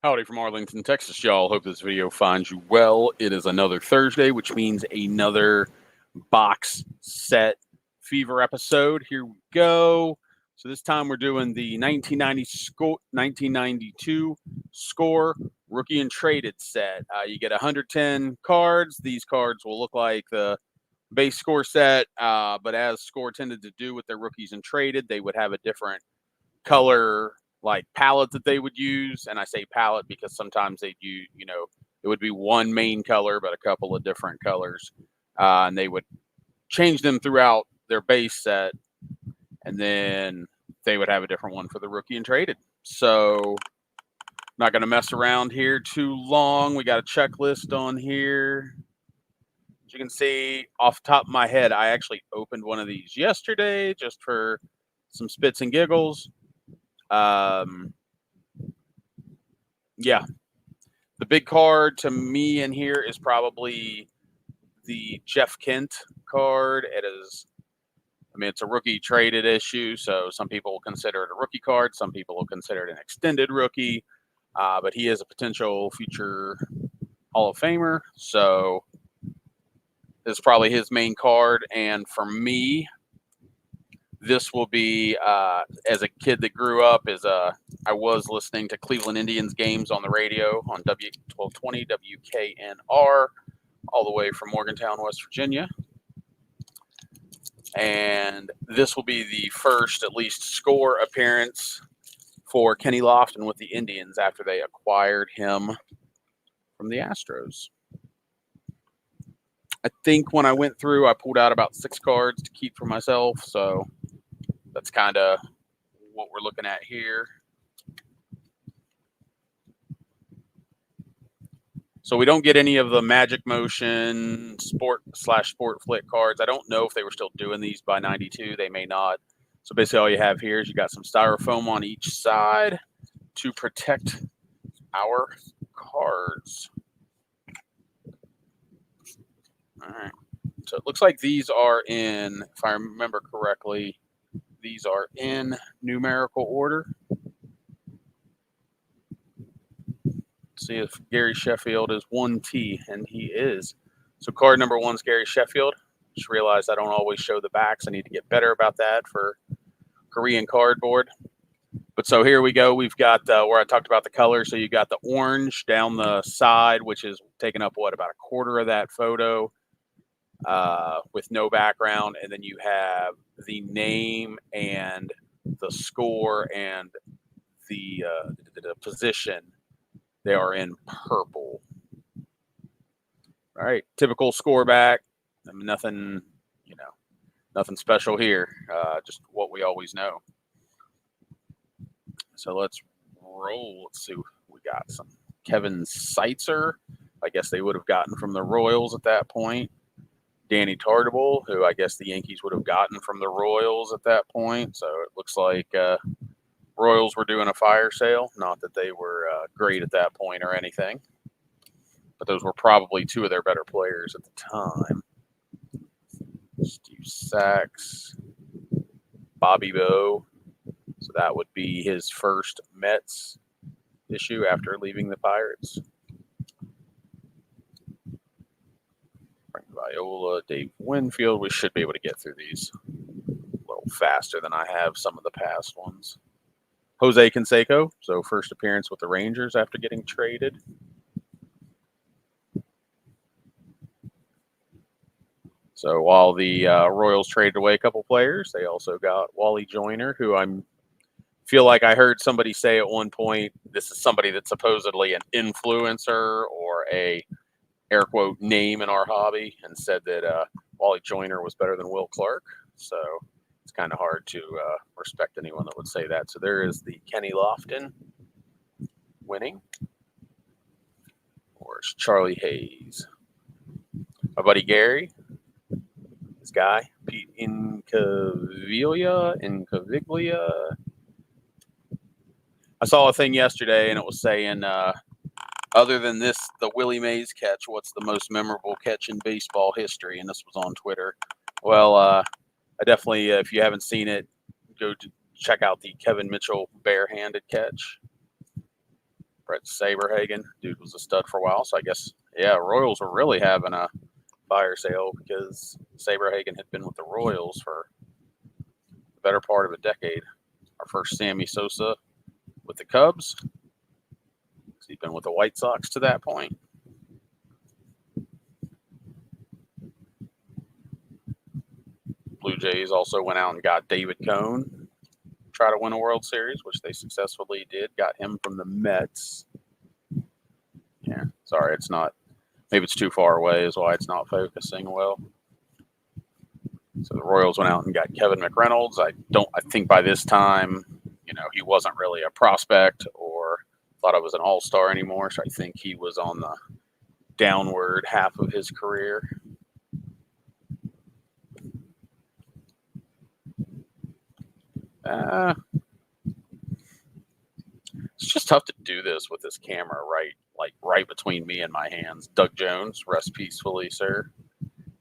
Howdy from Arlington, Texas, y'all. Hope this video finds you well. It is another Thursday, which means another box set fever episode. Here we go. So this time we're doing the 1992 score rookie and traded set. You get 110 cards. These cards will look like the base score set, but as score tended to do with their rookies and traded, they would have a different color like palette that they would use. And I say palette because sometimes they'd use, it would be one main color, but a couple of different colors. And they would change them throughout their base set. And then they would have a different one for the rookie and traded. So not going to mess around here too long. We got a checklist on here. As you can see off the top of my head, I actually opened one of these yesterday just for some spits and giggles. Yeah, the big card to me in here is probably the Jeff Kent card. It is, it's a rookie traded issue, so some people will consider it a rookie card. Some people will consider it an extended rookie, but he is a potential future Hall of Famer, so this is probably his main card. And for me, this will be, as a kid that grew up, I was listening to Cleveland Indians games on the radio on W1220 WKNR, all the way from Morgantown, West Virginia. And this will be the first, at least, score appearance for Kenny Lofton with the Indians after they acquired him from the Astros. I think when I went through, I pulled out about 6 cards to keep for myself, so that's kind of what we're looking at here. So we don't get any of the Magic Motion sport flick cards. I don't know if they were still doing these by 92. They may not. So basically all you have here is you got some styrofoam on each side to protect our cards. All right. So it looks like these are in, if I remember correctly, these are in numerical order. Let's see if Gary Sheffield is 1T, and he is. So card number 1 is Gary Sheffield. Just realized I don't always show the backs. I need to get better about that for Korean cardboard. But so here we go. We've got where I talked about the color. So you got the orange down the side, which is taking up, about a quarter of that photo with no background. And then you have the name and the score and the position. They are in purple. All right, typical score back. Nothing, nothing special here. Just what we always know. So let's roll. Let's see. We got some Kevin Seitzer. I guess they would have gotten from the Royals at that point. Danny Tartabull, who I guess the Yankees would have gotten from the Royals at that point. So it looks like Royals were doing a fire sale. Not that they were great at that point or anything, but those were probably 2 of their better players at the time. Steve Sachs, Bobby Bowe. So that would be his first Mets issue after leaving the Pirates. Frank Viola, Dave Winfield. We should be able to get through these a little faster than I have some of the past ones. Jose Canseco, so first appearance with the Rangers after getting traded. So while the Royals traded away a couple players, they also got Wally Joyner, who I feel like I heard somebody say at one point, this is somebody that's supposedly an influencer or a air quote name in our hobby, and said that Wally Joyner was better than Will Clark. So it's kind of hard to respect anyone that would say that. So there is the Kenny Lofton winning. Or it's Charlie Hayes. My buddy Gary. This guy, Pete Incaviglia. I saw a thing yesterday, and it was saying, other than this, the Willie Mays catch, what's the most memorable catch in baseball history? And this was on Twitter. Well, I definitely, if you haven't seen it, go to check out the Kevin Mitchell barehanded catch. Brett Saberhagen, dude was a stud for a while. So I guess, yeah, Royals were really having a fire sale because Saberhagen had been with the Royals for the better part of a decade. Our first Sammy Sosa with the Cubs. He's been with the White Sox to that point. Blue Jays also went out and got David Cone, try to win a World Series, which they successfully did. Got him from the Mets. Yeah, sorry, it's not. Maybe it's too far away, is why it's not focusing well. So the Royals went out and got Kevin McReynolds. I think by this time, he wasn't really a prospect or thought I was an all-star anymore. So I think he was on the downward half of his career. It's just tough to do this with this camera right between me and my hands. Doug Jones, rest peacefully, sir.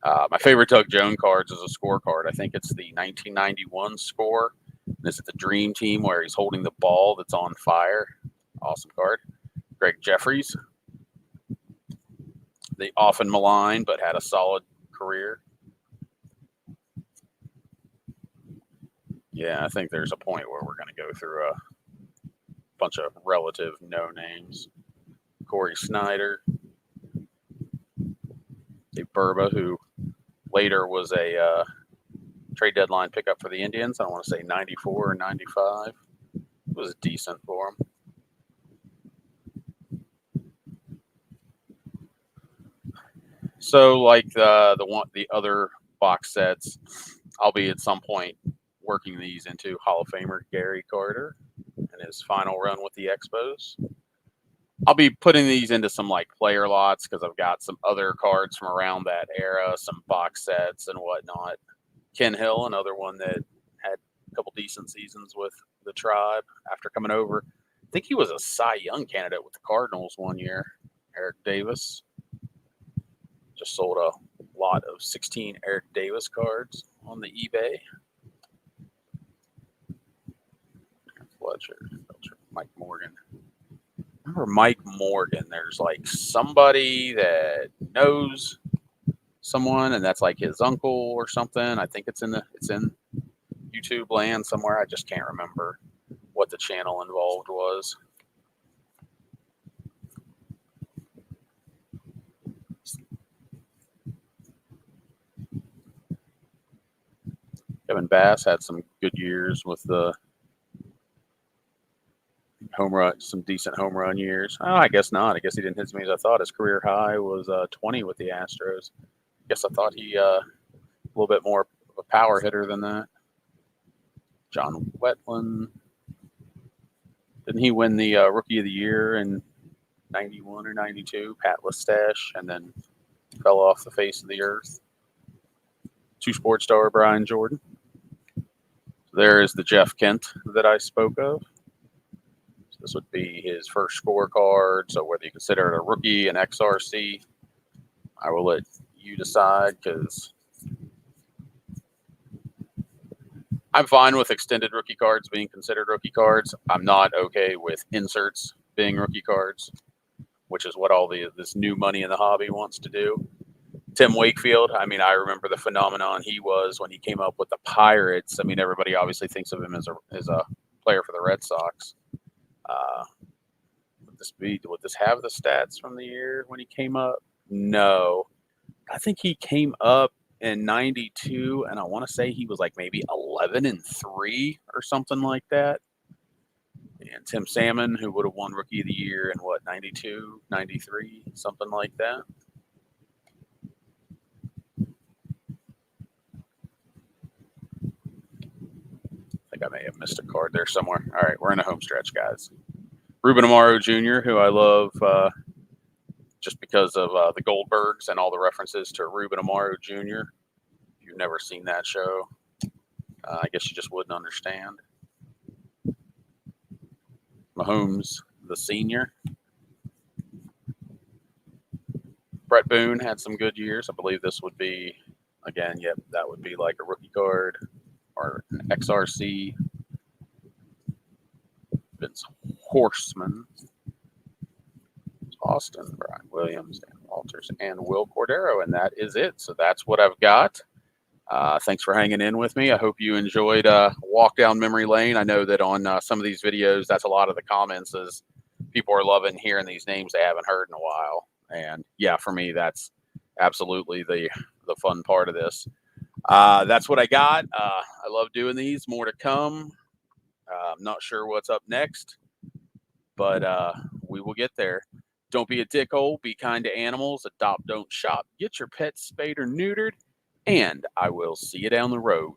My favorite Doug Jones cards is a scorecard. I think it's the 1991 score. This is the Dream Team where he's holding the ball that's on fire. Awesome card. Greg Jeffries. They often maligned, but had a solid career. Yeah, I think there's a point where we're going to go through a bunch of relative no names. Corey Snyder. Dave Burba, who later was a trade deadline pickup for the Indians. I don't want to say 94 or 95. It was decent for him. So, like the other box sets, I'll be at some point working these into Hall of Famer Gary Carter and his final run with the Expos. I'll be putting these into some like player lots because I've got some other cards from around that era, some box sets and whatnot. Ken Hill, another one that had a couple decent seasons with the Tribe after coming over. I think he was a Cy Young candidate with the Cardinals one year. Eric Davis. Just sold a lot of 16 Eric Davis cards on the eBay. Fletcher, Mike Morgan. Remember Mike Morgan? There's like somebody that knows someone, and that's like his uncle or something. I think it's in YouTube land somewhere. I just can't remember what the channel involved was. Kevin Bass had some good years with the home run, some decent home run years. Oh, I guess not. I guess he didn't hit as many as I thought. His career high was 20 with the Astros. I guess I thought he a little bit more of a power hitter than that. John Wetland. Didn't he win the Rookie of the Year in 91 or 92? Pat Lestache, and then fell off the face of the earth. Two sports star Brian Jordan. There is the Jeff Kent that I spoke of. So this would be his first scorecard. So whether you consider it a rookie, an XRC, I will let you decide because I'm fine with extended rookie cards being considered rookie cards. I'm not okay with inserts being rookie cards, which is what all this new money in the hobby wants to do. Tim Wakefield, I mean, I remember the phenomenon he was when he came up with the Pirates. I mean, everybody obviously thinks of him as a player for the Red Sox. Would this have the stats from the year when he came up? No. I think he came up in 92, and I want to say he was like maybe 11-3 or something like that. And Tim Salmon, who would have won Rookie of the Year in 92, 93, something like that. I think I may have missed a card there somewhere. All right, we're in a home stretch, guys. Ruben Amaro Jr., who I love just because of the Goldbergs and all the references to Ruben Amaro Jr. If you've never seen that show, I guess you just wouldn't understand. Mahomes, the senior. Brett Boone had some good years. I believe this would be, again, yep, that would be like a rookie card or an XRC. Vince Horseman. Austin, Brian Williams, Dan Walters, and Will Cordero, and that is it. So that's what I've got. Thanks for hanging in with me. I hope you enjoyed walk down memory lane. I know that on some of these videos, that's a lot of the comments is people are loving hearing these names they haven't heard in a while. And yeah, for me, that's absolutely the fun part of this. That's what I got. I love doing these. More to come. I'm not sure what's up next, but we will get there. Don't be a dickhole. Be kind to animals. Adopt, don't shop. Get your pets spayed or neutered. And I will see you down the road.